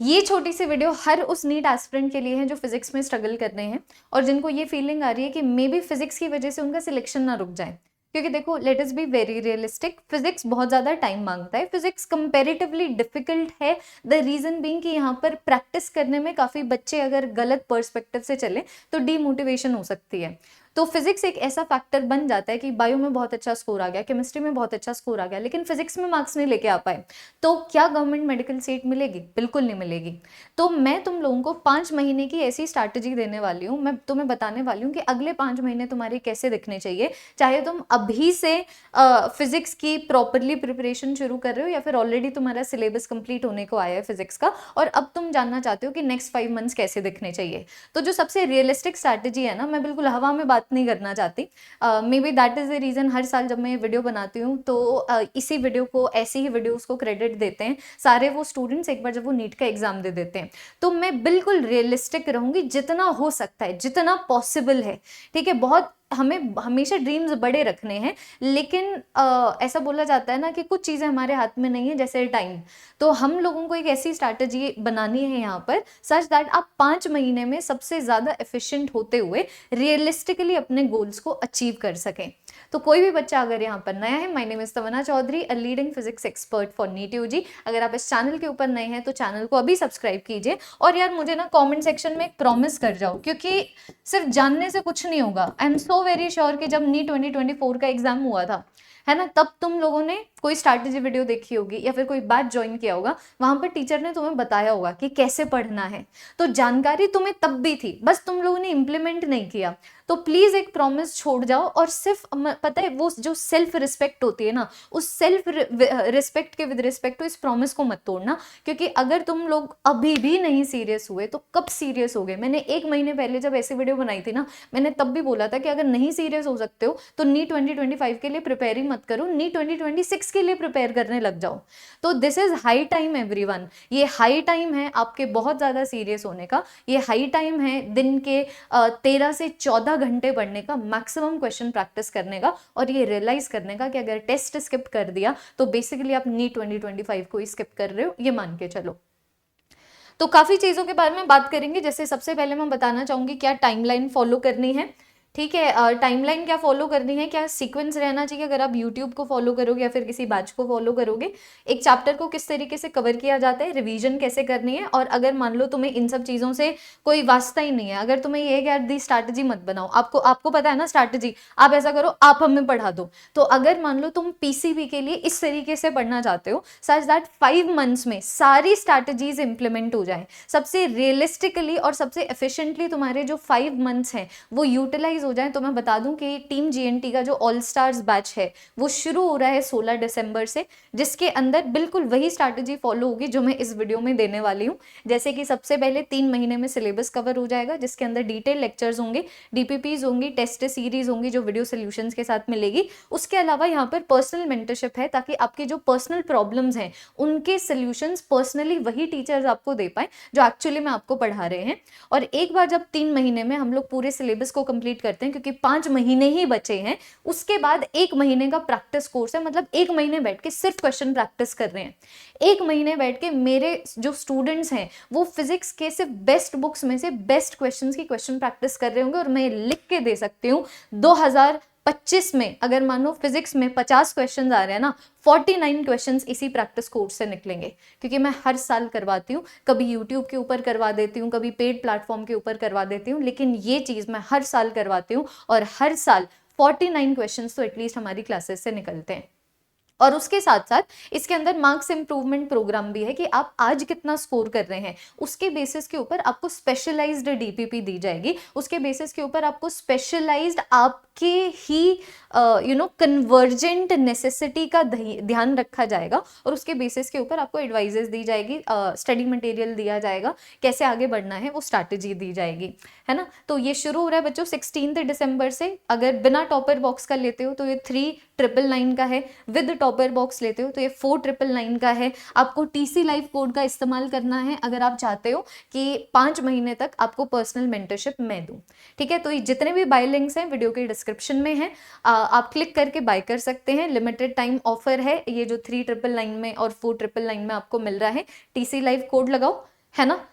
ये छोटी सी वीडियो हर उस नीट एस्पिरेंट के लिए है जो फिजिक्स में स्ट्रगल कर रहे हैं और जिनको ये फीलिंग आ रही है कि मे बी फिजिक्स की वजह से उनका सिलेक्शन ना रुक जाए। क्योंकि देखो, let us be very realistic, physics बहुत ज़्यादा टाइम मांगता है, फिजिक्स कंपेरेटिवली डिफिकल्ट है। द रीज़न बीइंग कि यहाँ पर प्रैक्टिस करने में काफ़ी बच्चे अगर गलत पर्सपेक्टिव से चले तो डीमोटिवेशन हो सकती है। तो फिजिक्स एक ऐसा फैक्टर बन जाता है कि बायो में बहुत अच्छा स्कोर आ गया, केमिस्ट्री में बहुत अच्छा स्कोर आ गया, लेकिन फिजिक्स में मार्क्स नहीं लेके आ पाए, तो क्या गवर्नमेंट मेडिकल सीट मिलेगी? बिल्कुल नहीं मिलेगी। तो मैं तुम लोगों को 5 महीने की ऐसी स्ट्रैटेजी देने वाली हूँ, मैं तुम्हें बताने वाली हूँ कि अगले 5 महीने तुम्हारे कैसे दिखने चाहिए। चाहे तुम अभी से फिजिक्स की प्रॉपरली प्रिपरेशन शुरू कर रहे हो या फिर ऑलरेडी तुम्हारा सिलेबस कंप्लीट होने को आया है फिजिक्स का और अब तुम जानना चाहते हो कि नेक्स्ट 5 मंथ्स कैसे दिखने चाहिए। तो जो सबसे रियलिस्टिक स्ट्रैटेजी है ना, मैं बिल्कुल हवा में बात नहीं करना चाहती। Maybe that is the reason हर साल जब मैं ये वीडियो बनाती हूँ तो इसी वीडियो को, ऐसी ही वीडियोस को क्रेडिट देते हैं सारे वो स्टूडेंट्स एक बार जब वो नीट का एग्जाम दे देते हैं। तो मैं बिल्कुल रियलिस्टिक रहूँगी जितना हो सकता है, जितना पॉसिबल है। ठीक है, बहुत हमें हमेशा ड्रीम्स बड़े रखने हैं, लेकिन ऐसा बोला जाता है ना कि कुछ चीज़ें हमारे हाथ में नहीं है, जैसे टाइम। तो हम लोगों को एक ऐसी स्ट्रैटेजी बनानी है यहाँ पर सच दैट आप 5 महीने में सबसे ज़्यादा एफिशिएंट होते हुए रियलिस्टिकली अपने गोल्स को अचीव कर सकें। तो कोई भी बच्चा अगर यहाँ पर नया है, my name is Tamanna Chaudhary, a leading physics expert for NEET UG. अगर आप इस चैनल के ऊपर नए हैं तो चैनल को अभी सब्सक्राइब कीजिए। और यार मुझे ना कमेंट सेक्शन में एक प्रॉमिस कर जाओ, क्योंकि सिर्फ जानने से कुछ नहीं होगा। I am so very sure कि जब नीट 2024 का एग्जाम हुआ था, है ना, तब तुम लोगों ने कोई स्ट्रैटेजी वीडियो देखी होगी या फिर कोई बैच ज्वाइन किया होगा, वहां पर टीचर ने तुम्हें बताया होगा कि कैसे पढ़ना है। तो जानकारी तुम्हें तब भी थी, बस तुम लोगों ने इम्प्लीमेंट नहीं किया। तो प्लीज एक प्रॉमिस छोड़ जाओ और सिर्फ पता है वो जो सेल्फ रिस्पेक्ट होती है ना, उस सेल्फ रिस्पेक्ट के विद रिस्पेक्ट टू इस प्रॉमिस को मत तोड़ना। क्योंकि अगर तुम लोग अभी भी नहीं सीरियस हुए तो कब सीरियस हो गए? मैंने 1 महीने पहले जब ऐसी वीडियो बनाई थी ना, मैंने तब भी बोला था कि अगर नहीं सीरियस हो सकते हो तो नीट 2025 के लिए प्रिपेयर ही मत करो, नीट 2026 के लिए प्रिपेयर करने लग जाओ। तो this is high time everyone, ये हाई टाइम है आपके बहुत ज्यादा सीरियस होने का। ये हाई टाइम है दिन के 13 से 14 घंटे पढ़ने का, मैक्सिमम क्वेश्चन प्रैक्टिस करने का, और ये रियलाइज करने का कि अगर टेस्ट स्किप कर दिया तो बेसिकली आप नीट 2025 को ही स्किप कर रहे हो, ये मान के चलो। तो काफी चीजों के बारे में बात करेंगे। जैसे सबसे पहले मैं बताना चाहूंगी क्या टाइमलाइन फॉलो करनी है। ठीक है, टाइमलाइन क्या फॉलो करनी है, क्या सीक्वेंस रहना चाहिए अगर आप यूट्यूब को फॉलो करोगे या फिर किसी बैच को फॉलो करोगे। एक चैप्टर को किस तरीके से कवर किया जाता है, रिवीजन कैसे करनी है। और अगर मान लो तुम्हें इन सब चीज़ों से कोई वास्ता ही नहीं है, अगर तुम्हें ये है कि यार दी स्ट्रैटेजी मत बनाओ, आपको आपको पता है ना स्ट्रैटेजी, आप ऐसा करो, आप हमें पढ़ा दो। तो अगर मान लो तुम पीसीबी के लिए इस तरीके से पढ़ना चाहते हो सच दैट 5 मंथ्स में सारी स्ट्रैटेजीज इंप्लीमेंट हो जाए, सबसे रियलिस्टिकली और सबसे एफिशिएंटली तुम्हारे जो 5 मंथ्स हैं वो यूटिलाइज हो जाए, तो मैं बता दूं कि टीम जीएनटी का जो ऑल स्टार्स बैच है वो शुरू हो रहा है 16 दिसंबर से, जिसके अंदर बिल्कुल वही स्ट्रैटेजी फॉलो होगी जो मैं इस वीडियो में देने वाली हूं। जैसे कि सबसे पहले 3 महीने में सिलेबस कवर हो जाएगा, जिसके अंदर डिटेल लेक्चर्स होंगे, डीपीपीज होंगी, टेस्ट सीरीज होंगी जो वीडियो सोल्यूशंस के साथ मिलेगी। उसके अलावा यहाँ पर पर्सनल मेंटरशिप है, ताकि आपकी जो पर्सनल प्रॉब्लम्स हैं उनके सोल्यूशंस पर्सनली वही टीचर्स आपको दे पाए जो एक्चुअली में आपको पढ़ा रहे हैं। और एक बार जब 3 महीने में हम लोग पूरे सिलेबस को कंप्लीट करते हैं, क्योंकि 5 महीने ही बचे हैं, उसके बाद 1 महीने का प्रैक्टिस कोर्स है, मतलब 1 महीने बैठ के सिर्फ क्वेश्चन प्रैक्टिस कर रहे हैं। 1 महीने बैठ के मेरे जो स्टूडेंट्स हैं वो फिजिक्स के सिर्फ बेस्ट बुक्स में से बेस्ट क्वेश्चंस की क्वेश्चन प्रैक्टिस कर रहे होंगे। और मैं लिख के दे सकती हूँ 2025 में अगर मानो फिजिक्स में 50 क्वेश्चन आ रहे हैं ना, 49 क्वेश्चंस इसी प्रैक्टिस कोर्स से निकलेंगे। क्योंकि मैं हर साल करवाती हूँ, कभी यूट्यूब के ऊपर करवा देती हूँ, कभी पेड प्लेटफॉर्म के ऊपर करवा देती हूँ, लेकिन ये चीज़ मैं हर साल करवाती हूँ और हर साल 49 क्वेश्चंस तो एटलीस्ट हमारी क्लासेस से निकलते हैं। और उसके साथ साथ इसके अंदर मार्क्स इंप्रूवमेंट प्रोग्राम भी है कि आप आज कितना स्कोर कर रहे हैं, उसके बेसिस के ऊपर आपको स्पेशलाइज्ड डीपीपी दी जाएगी, उसके बेसिस के ऊपर आपको स्पेशलाइज्ड आपके ही कन्वर्जेंट नेसेसिटी का ध्यान रखा जाएगा, और उसके बेसिस के ऊपर आपको एडवाइजेस दी जाएगी, स्टडी मटेरियल दिया जाएगा, कैसे आगे बढ़ना है वो स्ट्रैटेजी दी जाएगी, है ना। तो ये शुरू हो रहा है बच्चों 16 दिसंबर से। अगर बिना टॉपर बॉक्स का लेते हो तो ये 3999 का है, विद टॉपर बॉक्स लेते हो तो ये 4999 का है। आपको टीसी लाइव कोड का इस्तेमाल करना है अगर आप चाहते हो कि 5 महीने तक आपको पर्सनल मेंटरशिप मैं दूं। ठीक है, तो ये जितने भी बाय लिंक्स हैं वीडियो के डिस्क्रिप्शन में है, आप क्लिक करके बाय कर सकते हैं। लिमिटेड टाइम ऑफर है ये, जो 3999 में और 4999 में आपको मिल रहा है। टीसी लाइव कोड लगाओ, है ना।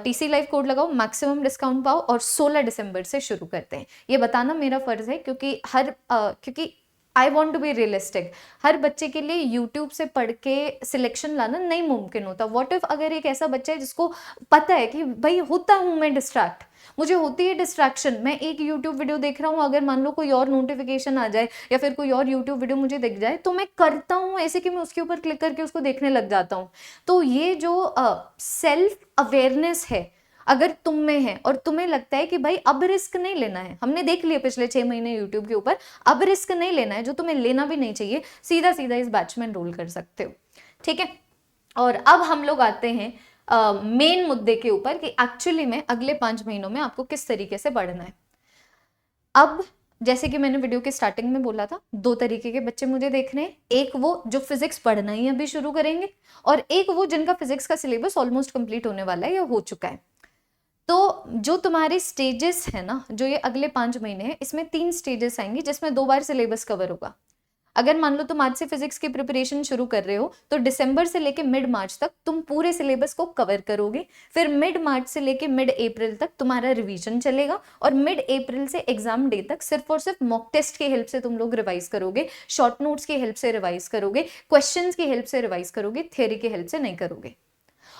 टीसी लाइव कोड लगाओ, मैक्सिमम डिस्काउंट पाओ और 16 दिसंबर से शुरू करते हैं। ये बताना मेरा फर्ज है, क्योंकि क्योंकि I want to be realistic. हर बच्चे के लिए यूट्यूब से पढ़ के सिलेक्शन लाना नहीं मुमकिन होता। व्हाट इफ अगर एक ऐसा बच्चा है जिसको पता है कि भाई होता हूँ मैं डिस्ट्रैक्ट, मुझे होती है डिस्ट्रैक्शन, मैं एक यूट्यूब वीडियो देख रहा हूँ, अगर मान लो कोई और नोटिफिकेशन आ जाए या फिर कोई और यूट्यूब वीडियो मुझे दिख जाए तो मैं करता हूँ ऐसे कि मैं उसके ऊपर क्लिक करके उसको देखने लग जाता हूँ। तो ये जो सेल्फ अवेयरनेस है अगर तुम में है और तुम्हें लगता है कि भाई अब रिस्क नहीं लेना है, हमने देख लिया पिछले 6 महीने यूट्यूब के ऊपर, अब रिस्क नहीं लेना है, जो तुम्हें लेना भी नहीं चाहिए, सीधा सीधा इस बैच में एनरोल कर सकते हो। ठीक है, और अब हम लोग आते हैं मेन मुद्दे के ऊपर कि एक्चुअली में अगले 5 महीनों में आपको किस तरीके से पढ़ना है। अब जैसे कि मैंने वीडियो के स्टार्टिंग में बोला था, 2 तरीके के बच्चे मुझे देख रहे हैं। एक वो जो फिजिक्स पढ़ना ही अभी शुरू करेंगे, और एक वो जिनका फिजिक्स का सिलेबस ऑलमोस्ट कंप्लीट होने वाला है या हो चुका है। तो जो तुम्हारे स्टेजेस है ना, जो ये अगले 5 महीने हैं, इसमें 3 स्टेजेस आएंगी जिसमें 2 बार सिलेबस कवर होगा। अगर मान लो तुम आज से फिजिक्स की प्रिपरेशन शुरू कर रहे हो तो दिसंबर से लेके मिड मार्च तक तुम पूरे सिलेबस को कवर करोगे। फिर मिड मार्च से लेके मिड अप्रैल तक तुम्हारा रिवीजन चलेगा, और मिड अप्रैल से एग्जाम डे तक सिर्फ और सिर्फ मॉक टेस्ट की हेल्प से तुम लोग रिवाइज करोगे, शॉर्ट नोट्स की हेल्प से रिवाइज करोगे, क्वेश्चंस की हेल्प से रिवाइज करोगे, थ्योरी की हेल्प से नहीं करोगे।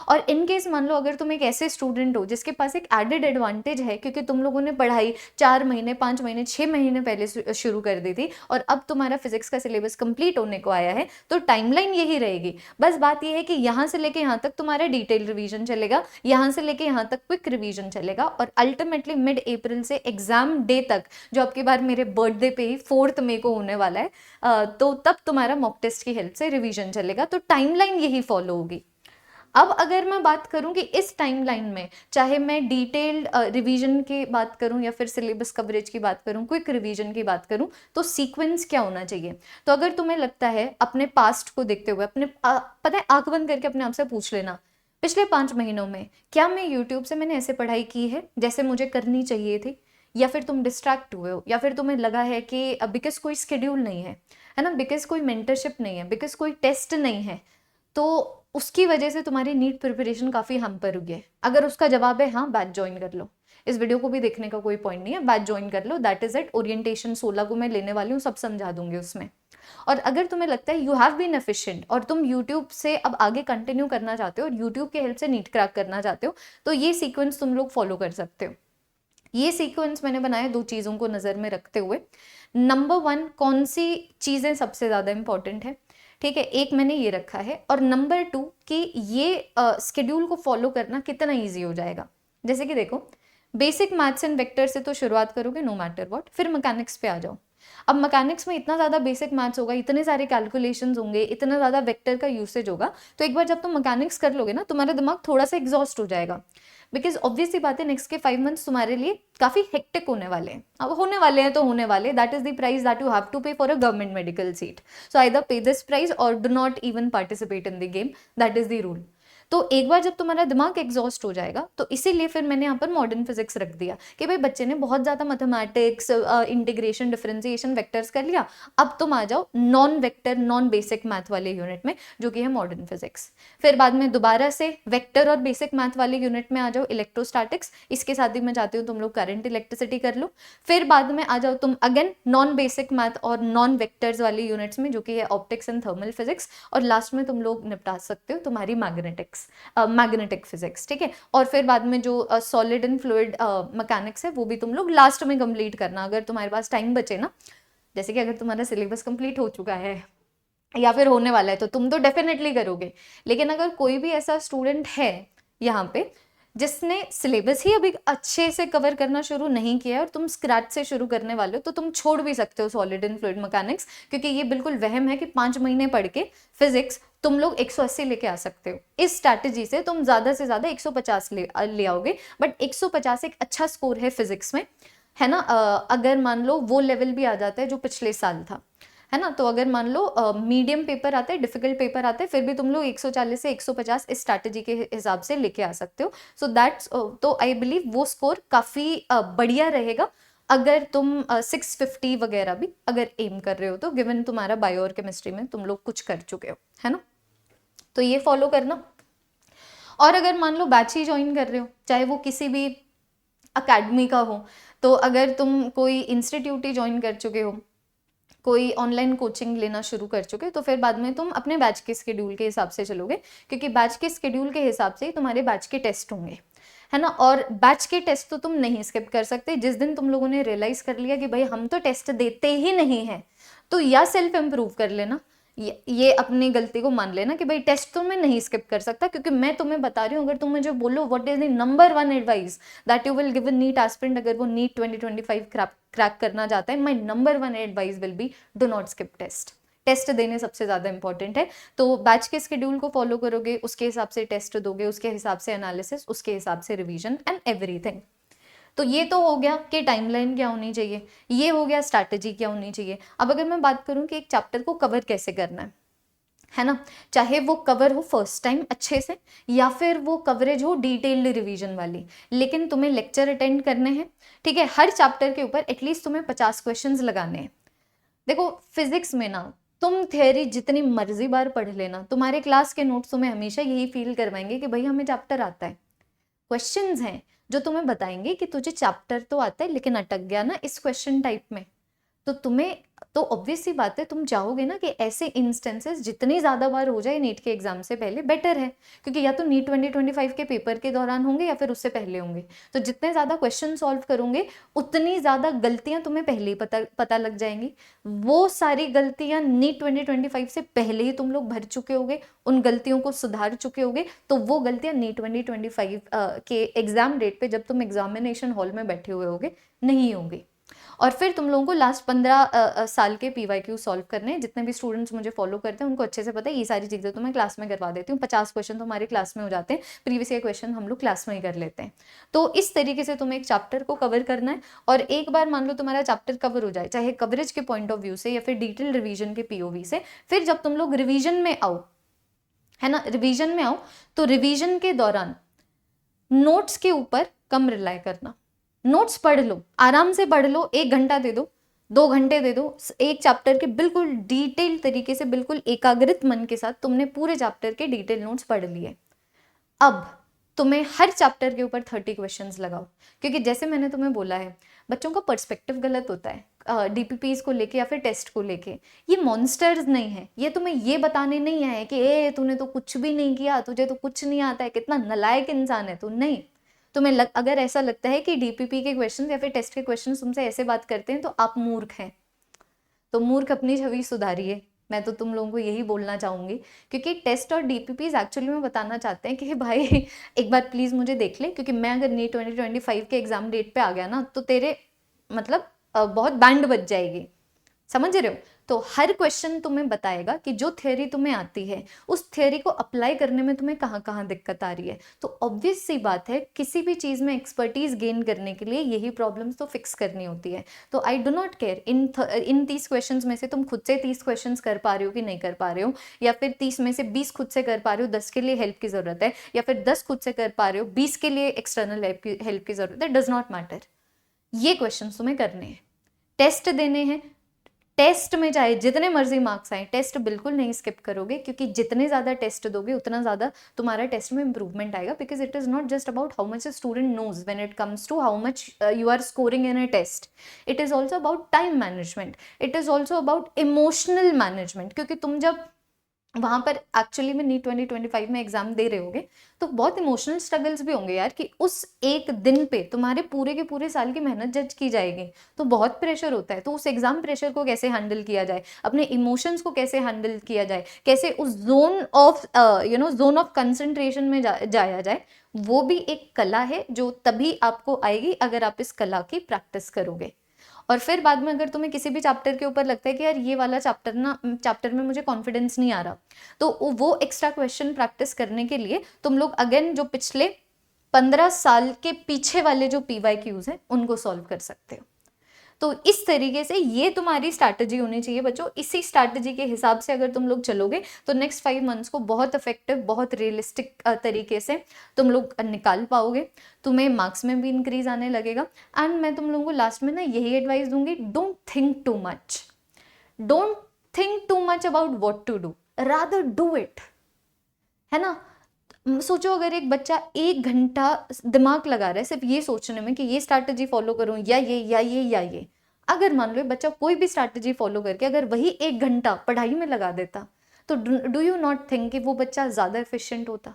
और इन केस मान लो अगर तुम एक ऐसे स्टूडेंट हो जिसके पास एक एडेड एडवांटेज है, क्योंकि तुम लोगों ने पढ़ाई 4 महीने 5 महीने 6 महीने पहले शुरू कर दी थी और अब तुम्हारा फिजिक्स का सिलेबस कंप्लीट होने को आया है, तो टाइमलाइन यही रहेगी। बस बात यह है कि यहाँ से लेके यहाँ तक तुम्हारा डिटेल रिवीजन चलेगा, यहाँ से लेके यहाँ तक क्विक रिवीजन चलेगा, और अल्टीमेटली मिड अप्रैल से एग्जाम डे तक, जो आपकी बार मेरे बर्थडे पे ही 4 मई को होने वाला है, तो तब तुम्हारा मॉक टेस्ट की हेल्प से रिवीजन चलेगा। तो टाइमलाइन यही फॉलो होगी। अब अगर मैं बात करूं कि इस टाइमलाइन में चाहे मैं डिटेल्ड रिवीजन की बात करूं या फिर सिलेबस कवरेज की बात करूं, क्विक रिवीजन की बात करूं, तो सीक्वेंस क्या होना चाहिए। तो अगर तुम्हें लगता है अपने पास्ट को देखते हुए, अपने पता है आंख बंद करके अपने आप से पूछ लेना, पिछले 5 महीनों में क्या मैं यूट्यूब से मैंने ऐसे पढ़ाई की है जैसे मुझे करनी चाहिए थी, या फिर तुम डिस्ट्रैक्ट हुए हो, या फिर तुम्हें लगा है कि बिकॉज कोई स्केड्यूल नहीं है ना, बिकॉज कोई मेंटरशिप नहीं है, बिकॉज कोई टेस्ट नहीं है, तो उसकी वजह से तुम्हारी नीट प्रिपरेशन काफ़ी हैम्पर हुई है। अगर उसका जवाब है हाँ, बैच ज्वाइन कर लो। इस वीडियो को भी देखने का कोई पॉइंट नहीं है, बैच ज्वाइन कर लो, दैट इज इट। ओरिएंटेशन 16 को मैं लेने वाली हूँ, सब समझा दूंगी उसमें। और अगर तुम्हें लगता है यू हैव बीन एफिशिएंट और तुम यूट्यूब से अब आगे कंटिन्यू करना चाहते हो और यूट्यूब की हेल्प से नीट क्रैक करना चाहते हो, तो ये सीक्वेंस तुम लोग फॉलो कर सकते हो। ये सीक्वेंस मैंने बनाया 2 चीज़ों को नज़र में रखते हुए। नंबर 1, कौन सी चीज़ें सबसे ज़्यादा इंपॉर्टेंट है, ठीक है, एक मैंने ये रखा है। और नंबर 2 कि ये स्केड्यूल को फॉलो करना कितना ईजी हो जाएगा। जैसे कि देखो, बेसिक मैथ्स एंड वेक्टर से तो शुरुआत करोगे नो मैटर व्हाट, फिर मैकेनिक्स पे आ जाओ। अब मैकेनिक्स में इतना ज़्यादा बेसिक मैथ्स होगा, इतने सारे कैलकुलेशंस होंगे, इतना ज़्यादा वेक्टर का यूसेज होगा, तो एक बार जब तुम मैकेनिक्स कर लोगे ना, तुम्हारा दिमाग थोड़ा सा एग्जॉस्ट हो जाएगा। बिकॉज ऑब्वियस सी बात है, नेक्स्ट के 5 मंथ्स तुम्हारे लिए काफ़ी हेक्टिक होने वाले हैं। अब होने वाले हैं तो होने वाले, that is the price that you have to pay for a government medical seat. So either pay this price और do not even participate in the game, that is the rule. तो एक बार जब तुम्हारा दिमाग एग्जॉस्ट हो जाएगा, तो इसीलिए फिर मैंने यहाँ पर मॉडर्न फिजिक्स रख दिया कि भाई बच्चे ने बहुत ज़्यादा मैथमेटिक्स, इंटीग्रेशन, डिफरेंशिएशन, वेक्टर्स कर लिया, अब तुम आ जाओ non vector non basic math वाले यूनिट में, जो कि है मॉडर्न फिजिक्स। फिर बाद में दोबारा से वेक्टर और बेसिक मैथ वाले यूनिट में आ जाओ इलेक्ट्रोस्टैटिक्स, इसके साथ ही मैं चाहती हूँ तुम लोग करंट इलेक्ट्रिसिटी कर लो। फिर बाद में आ जाओ तुम अगेन नॉन बेसिक मैथ और नॉन वेक्टर्स वाले यूनिट्स में, जो कि है ऑप्टिक्स एंड थर्मल फिजिक्स, और लास्ट में तुम लोग निपटा सकते हो तुम्हारी मैग्नेटिक फिजिक्स, ठीक है। और फिर बाद में जो सॉलिड एंड फ्लूइड मैकेनिक्स है, वो भी तुम लोग लास्ट में कंप्लीट करना, अगर तुम्हारे पास टाइम बचे ना। जैसे कि अगर तुम्हारा सिलेबस कंप्लीट हो चुका है या फिर होने वाला है, तो तुम तो डेफिनेटली करोगे। लेकिन अगर कोई भी ऐसा स्टूडेंट है यहाँ पे जिसने सिलेबस ही अभी अच्छे से कवर करना शुरू नहीं किया है और तुम स्क्रैच से शुरू करने वाले हो, तो तुम छोड़ भी सकते हो सॉलिड एंड फ्लूइड मैकेनिक्स, क्योंकि ये बिल्कुल वहम है कि 5 महीने पढ़ के फिजिक्स तुम लोग 180 लेके आ सकते हो। इस स्ट्रैटेजी से तुम ज्यादा से ज्यादा 150 ले आओगे, बट 150 एक अच्छा स्कोर है फिजिक्स में, है ना। अगर मान लो वो लेवल भी आ जाता है जो पिछले साल था, है ना, तो अगर मान लो मीडियम पेपर आते हैं, डिफिकल्ट पेपर आते हैं, फिर भी तुम लोग 140 से 150 इस स्ट्रैटेजी के हिसाब से लेके आ सकते हो। सो दैट्स, तो आई बिलीव वो स्कोर काफ़ी बढ़िया रहेगा अगर तुम 650 वगैरह भी अगर एम कर रहे हो, तो गिवन तुम्हारा बायो और केमिस्ट्री में तुम लोग कुछ कर चुके हो, है ना। तो ये फॉलो करना। और अगर मान लो बैच ही ज्वाइन कर रहे हो, चाहे वो किसी भी अकेडमी का हो, तो अगर तुम कोई इंस्टीट्यूट ही ज्वाइन कर चुके हो, कोई ऑनलाइन कोचिंग लेना शुरू कर चुके, तो फिर बाद में तुम अपने बैच के स्केड्यूल के हिसाब से चलोगे, क्योंकि बैच के स्केड्यूल के हिसाब से ही तुम्हारे बैच के टेस्ट होंगे, है ना। और बैच के टेस्ट तो तुम नहीं स्किप कर सकते। जिस दिन तुम लोगों ने रियलाइज कर लिया कि भाई हम तो टेस्ट देते ही नहीं हैं, तो या सेल्फ इम्प्रूव कर लेना, ये अपनी गलती को मान लेना कि भाई टेस्ट तो मैं नहीं स्किप कर सकता, क्योंकि मैं तुम्हें बता रही हूँ, अगर तुम मुझे बोलो what is the number 1 advice that you will give a NEET aspirant, अगर वो नीट 2025 क्रैक करना चाहता है, my number 1 advice will be do not skip test. Test देने सबसे ज़्यादा इंपॉर्टेंट है। तो बैच के स्केड्यूल को फॉलो करोगे, उसके हिसाब से टेस्ट दोगे, उसके हिसाब से एनालिसिस, उसके हिसाब से रिवीजन एंड एवरीथिंग। तो ये तो हो गया कि टाइमलाइन क्या होनी चाहिए, ये हो गया स्ट्रैटेजी क्या होनी चाहिए। अब अगर मैं बात करूं कि एक चैप्टर को कवर कैसे करना है ना, चाहे वो कवर हो फर्स्ट टाइम अच्छे से, या फिर वो कवरेज हो डिटेल्ड रिवीजन वाली, लेकिन तुम्हें लेक्चर अटेंड करने हैं, ठीक है। हर चैप्टर के ऊपर एटलीस्ट तुम्हें 50 क्वेश्चंस लगाने हैं। देखो फिजिक्स में ना तुम थ्योरी जितनी मर्जी बार पढ़ लेना, तुम्हारे क्लास के नोट्स तुम्हें हमेशा यही फील करवाएंगे कि भाई हमें चैप्टर आता है। क्वेश्चंस हैं जो तुम्हें बताएंगे कि तुझे चैप्टर तो आता है, लेकिन अटक गया ना इस क्वेश्चन टाइप में, तो तुम्हें तो ऑब्वियस सी बात है तुम चाहोगे ना कि ऐसे इंस्टेंसेस जितनी ज़्यादा बार हो जाए नीट के एग्जाम से पहले बेटर है, क्योंकि या तो नीट 2025 के पेपर के दौरान होंगे या फिर उससे पहले होंगे। तो जितने ज़्यादा क्वेश्चन सॉल्व करोगे उतनी ज़्यादा गलतियां तुम्हें पहले ही पता लग जाएंगी। वो सारी गलतियां नीट 2025 से पहले ही तुम लोग भर चुके होगे, उन गलतियों को सुधार चुके होगे, तो वो गलतियां नीट 2025 के एग्जाम डेट पे जब तुम एग्जामिनेशन हॉल में बैठे हुए होगे नहीं होंगे। और फिर तुम लोगों को लास्ट 15 साल के PYQ सॉल्व करने हैं। जितने भी स्टूडेंट्स मुझे फॉलो करते हैं उनको अच्छे से पता है, ये सारी चीज़ें तो मैं क्लास में करवा देती हूँ। 50 क्वेश्चन तो हमारे क्लास में हो जाते हैं, प्रीवियस ईयर क्वेश्चन हम लोग क्लास में ही कर लेते हैं। तो इस तरीके से तुम्हें एक चैप्टर को कवर करना है, और एक बार मान लो तुम्हारा चैप्टर कवर हो जाए, चाहे कवरेज के पॉइंट ऑफ व्यू से या फिर डिटेल रिविजन के POV से, फिर जब तुम लोग रिविजन में आओ, है ना, रिविजन में आओ, तो रिविजन के दौरान नोट्स के ऊपर कम रिलाई करना। नोट्स पढ़ लो, आराम से पढ़ लो, 1 घंटा दे दो, 2 घंटे दे दो, एक चैप्टर के बिल्कुल डिटेल तरीके से, बिल्कुल एकाग्रित मन के साथ तुमने पूरे चैप्टर के डिटेल नोट्स पढ़ लिए। अब तुम्हें हर चैप्टर के ऊपर 30 क्वेश्चंस लगाओ, क्योंकि जैसे मैंने तुम्हें बोला है बच्चों का पर्सपेक्टिव गलत होता है DPPs को लेके या फिर टेस्ट को लेके। ये मॉन्स्टर्स नहीं है, ये तुम्हें ये बताने नहीं आए कि ए तूने तो कुछ भी नहीं किया, तुझे तो कुछ नहीं आता है, कितना नालायक इंसान है तू। नहीं, तुम्हें अगर ऐसा लगता है कि DPP के क्वेश्चन या फिर टेस्ट के क्वेश्चन तुमसे ऐसे बात करते हैं तो आप मूर्ख हैं। तो मूर्ख अपनी छवि सुधारिए, मैं तो तुम लोगों को यही बोलना चाहूंगी, क्योंकि टेस्ट और DPPs एक्चुअली में बताना चाहते हैं कि भाई एक बार प्लीज मुझे देख ले, क्योंकि मैं अगर नीट 2025 के एग्जाम डेट पे आ गया ना तो तेरे मतलब बहुत बैंड बज जाएगी, समझ रहे हो। तो हर क्वेश्चन तुम्हें बताएगा कि जो थ्योरी तुम्हें आती है उस थ्योरी को अप्लाई करने में तुम्हें कहाँ कहाँ दिक्कत आ रही है। तो ऑब्वियस सी बात है किसी भी चीज़ में एक्सपर्टीज गेन करने के लिए यही प्रॉब्लम्स तो फिक्स करनी होती है। तो I do not care in 30 questions में से तुम खुद से 30 क्वेश्चंस कर पा रहे हो कि नहीं कर पा रहे हो, या फिर 30 में से 20 खुद से कर पा रहे हो, 10 के लिए हेल्प की ज़रूरत है, या फिर 10 खुद से कर पा रहे हो, 20 के लिए एक्सटर्नल हेल्प की ज़रूरत है, डज नॉट मैटर। ये क्वेश्चन तुम्हें करने हैं, टेस्ट देने हैं। टेस्ट में चाहे जितने मर्जी मार्क्स आए, टेस्ट बिल्कुल नहीं स्किप करोगे, क्योंकि जितने ज़्यादा टेस्ट दोगे उतना ज़्यादा तुम्हारा टेस्ट में इंप्रूवमेंट आएगा। Because it is not just about how much a student knows when it comes to how much you are scoring in a test, it is also about time management, it is also about emotional management. क्योंकि तुम जब वहां पर actually में NEET 2025 में exam दे रहे होगे तो बहुत इमोशनल स्ट्रगल्स भी होंगे यार, कि उस एक दिन पे तुम्हारे पूरे के पूरे साल की मेहनत जज की जाएगी, तो बहुत प्रेशर होता है। तो उस एग्जाम प्रेशर को कैसे हैंडल किया जाए, अपने इमोशंस को कैसे हैंडल किया जाए, कैसे उस जोन ऑफ कंसंट्रेशन में जाया जाए, वो भी एक कला है जो तभी आपको आएगी अगर आप इस कला की प्रैक्टिस करोगे। और फिर बाद में अगर तुम्हें किसी भी चैप्टर के ऊपर लगता है कि यार ये वाला चैप्टर में मुझे कॉन्फिडेंस नहीं आ रहा, तो वो एक्स्ट्रा क्वेश्चन प्रैक्टिस करने के लिए तुम लोग अगेन जो पिछले 15 साल के पीछे वाले जो PYQs हैं उनको सॉल्व कर सकते हो। तो इस तरीके से ये तुम्हारी स्ट्रैटेजी होनी चाहिए बच्चों। इसी स्ट्रैटेजी के हिसाब से अगर तुम लोग चलोगे तो नेक्स्ट 5 मंथ्स को बहुत इफेक्टिव, बहुत रियलिस्टिक तरीके से तुम लोग निकाल पाओगे, तुम्हें मार्क्स में भी इंक्रीज आने लगेगा। एंड मैं तुम लोगों को लास्ट में ना यही एडवाइस दूंगी, don't think too much, don't think too much about what to do, rather do it, है ना। सोचो अगर एक बच्चा 1 घंटा दिमाग लगा रहा है सिर्फ ये सोचने में कि ये स्ट्रैटेजी फॉलो करूं या ये या ये या ये, अगर मान लो बच्चा कोई भी स्ट्रैटेजी फॉलो करके अगर वही 1 घंटा पढ़ाई में लगा देता, तो डू यू नॉट थिंक कि वो बच्चा ज़्यादा एफिशिएंट होता?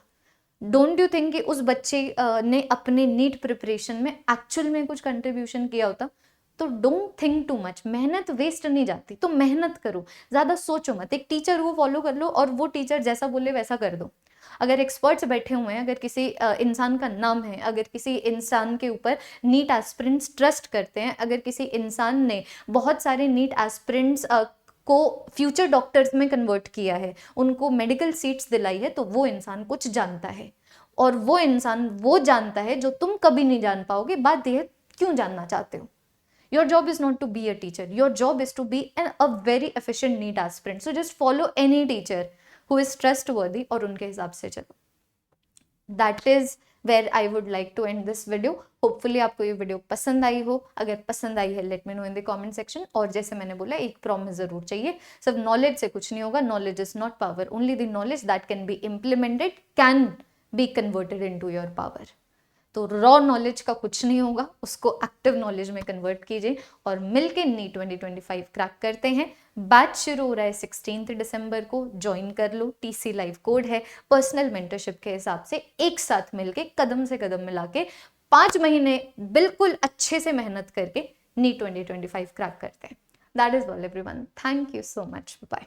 डोंट यू थिंक कि उस बच्चे ने अपने नीट प्रिपरेशन में एक्चुअल में कुछ कंट्रीब्यूशन किया होता? तो डोंट थिंक टू मच, मेहनत वेस्ट नहीं जाती, तो मेहनत करो, ज़्यादा सोचो मत, एक टीचर को फॉलो कर लो और वो टीचर जैसा बोले वैसा कर दो। अगर एक्सपर्ट्स बैठे हुए हैं, अगर किसी इंसान का नाम है, अगर किसी इंसान के ऊपर नीट एस्पिरेंट्स ट्रस्ट करते हैं, अगर किसी इंसान ने बहुत सारे नीट एस्पिरेंट्स को फ्यूचर डॉक्टर्स में कन्वर्ट किया है, उनको मेडिकल सीट्स दिलाई है, तो वो इंसान कुछ जानता है, और वो इंसान वो जानता है जो तुम कभी नहीं जान पाओगे। बात यह क्यों जानना चाहते हो? Your job is not to be a teacher. Your job is to be a very efficient NEET aspirant. So just follow any teacher who is trustworthy और उनके हिसाब से चलो। That is where I would like to end this video. Hopefully आपको ये video पसंद आई हो। अगर पसंद आई है let me know in the comment section. और जैसे मैंने बोला एक प्रॉमिस जरूर चाहिए, सिर्फ नॉलेज से कुछ नहीं होगा। Knowledge is not power, only the knowledge that can be implemented can be converted into your power. तो रॉ नॉलेज का कुछ नहीं होगा, उसको एक्टिव नॉलेज में कन्वर्ट कीजिए और मिलके नीट 2025 क्रैक करते हैं। बैच शुरू हो रहा है 16 दिसंबर को, ज्वाइन कर लो। TC लाइव कोड है, पर्सनल मेंटरशिप के हिसाब से एक साथ मिलके कदम से कदम मिला के 5 महीने बिल्कुल अच्छे से मेहनत करके नीट 2025 क्रैक करते हैं। That is all everyone, thank you so much, bye.